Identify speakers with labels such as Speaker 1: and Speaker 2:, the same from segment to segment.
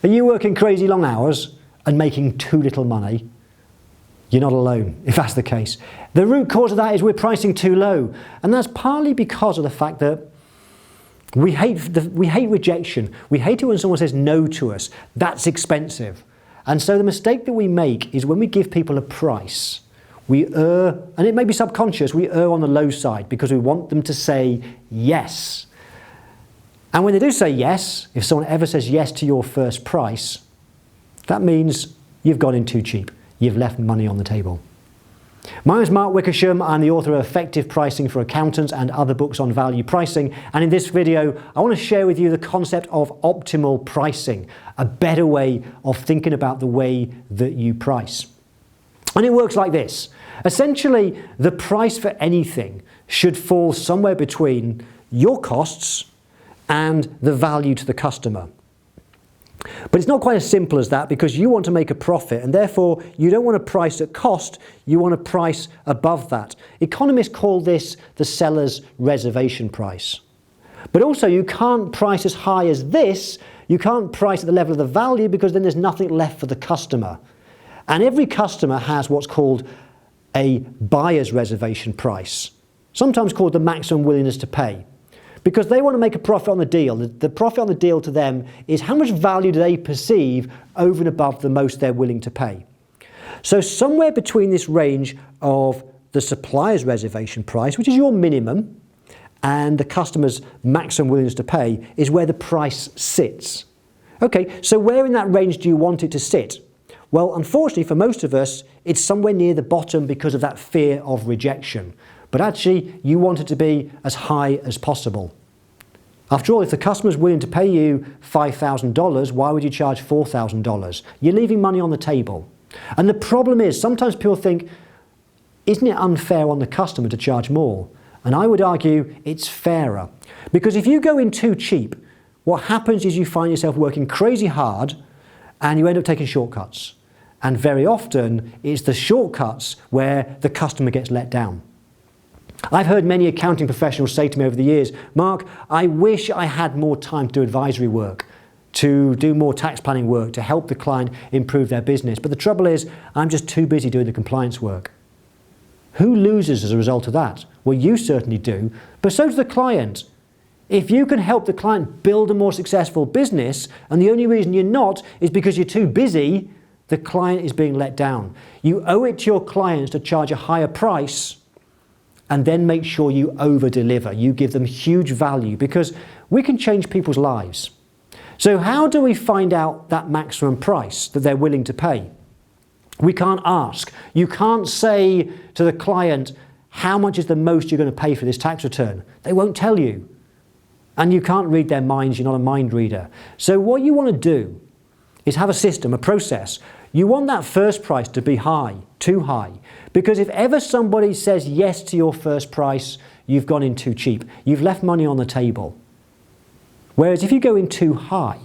Speaker 1: Are you working crazy long hours and making too little money? You're not alone if that's the case. The root cause of that is we're pricing too low. And that's partly because of the fact that we hate rejection. We hate it when someone says no to us. That's expensive. And so the mistake that we make is when we give people a price, we err, and it may be subconscious, we err on the low side because we want them to say yes. And when they do say yes, if someone ever says yes to your first price, that means you've gone in too cheap. You've left money on the table. My name is Mark Wickersham. I'm the author of Effective Pricing for Accountants and other books on value pricing. And in this video, I want to share with you the concept of optimal pricing, a better way of thinking about the way that you price. And it works like this. Essentially, the price for anything should fall somewhere between your costs and the value to the customer. But it's not quite as simple as that, because you want to make a profit, and therefore you don't want to price at cost, you want to price above that. Economists call this the seller's reservation price. But also you can't price as high as this, you can't price at the level of the value, because then there's nothing left for the customer. And every customer has what's called a buyer's reservation price, sometimes called the maximum willingness to pay. Because they want to make a profit on the deal. The profit on the deal to them is how much value do they perceive over and above the most they're willing to pay. So somewhere between this range of the supplier's reservation price, which is your minimum, and the customer's maximum willingness to pay is where the price sits. Okay, so where in that range do you want it to sit? Well, unfortunately for most of us, it's somewhere near the bottom because of that fear of rejection. But actually, you want it to be as high as possible. After all, if the customer's willing to pay you $5,000, why would you charge $4,000? You're leaving money on the table. And the problem is, sometimes people think, isn't it unfair on the customer to charge more? And I would argue it's fairer. Because if you go in too cheap, what happens is you find yourself working crazy hard and you end up taking shortcuts. And very often, it's the shortcuts where the customer gets let down. I've heard many accounting professionals say to me over the years, Mark, I wish I had more time to do advisory work, to do more tax planning work, to help the client improve their business. But the trouble is, I'm just too busy doing the compliance work. Who loses as a result of that? Well, you certainly do, but so does the client. If you can help the client build a more successful business, and the only reason you're not is because you're too busy, the client is being let down. You owe it to your clients to charge a higher price and then make sure you over-deliver. You give them huge value, because we can change people's lives. So how do we find out that maximum price that they're willing to pay? We can't ask. You can't say to the client, how much is the most you're going to pay for this tax return? They won't tell you. And you can't read their minds, you're not a mind reader. So what you want to do is have a system, a process. You want that first price to be high, too high. Because if ever somebody says yes to your first price, you've gone in too cheap. You've left money on the table. Whereas if you go in too high,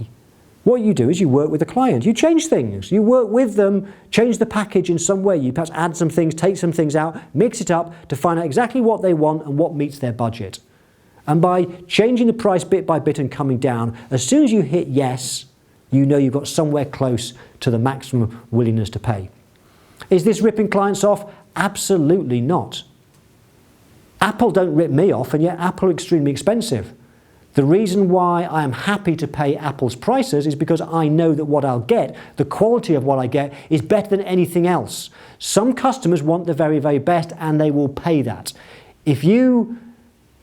Speaker 1: what you do is you work with the client. You change things. You work with them, change the package in some way. You perhaps add some things, take some things out, mix it up to find out exactly what they want and what meets their budget. And by changing the price bit by bit and coming down, as soon as you hit yes, you know you've got somewhere close to the maximum willingness to pay. Is this ripping clients off? Absolutely not. Apple don't rip me off, and yet Apple are extremely expensive. The reason why I am happy to pay Apple's prices is because I know that what I'll get, the quality of what I get, is better than anything else. Some customers want the very, very best, and they will pay that. If you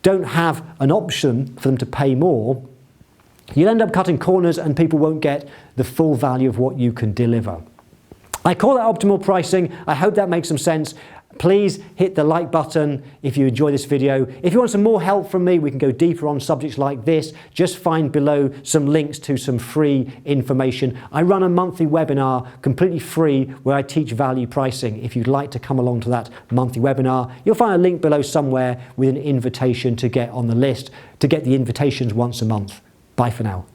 Speaker 1: don't have an option for them to pay more, you'll end up cutting corners and people won't get the full value of what you can deliver. I call that optimal pricing. I hope that makes some sense. Please hit the like button if you enjoy this video. If you want some more help from me, we can go deeper on subjects like this. Just find below some links to some free information. I run a monthly webinar completely free where I teach value pricing. If you'd like to come along to that monthly webinar, you'll find a link below somewhere with an invitation to get on the list, to get the invitations once a month. Bye for now.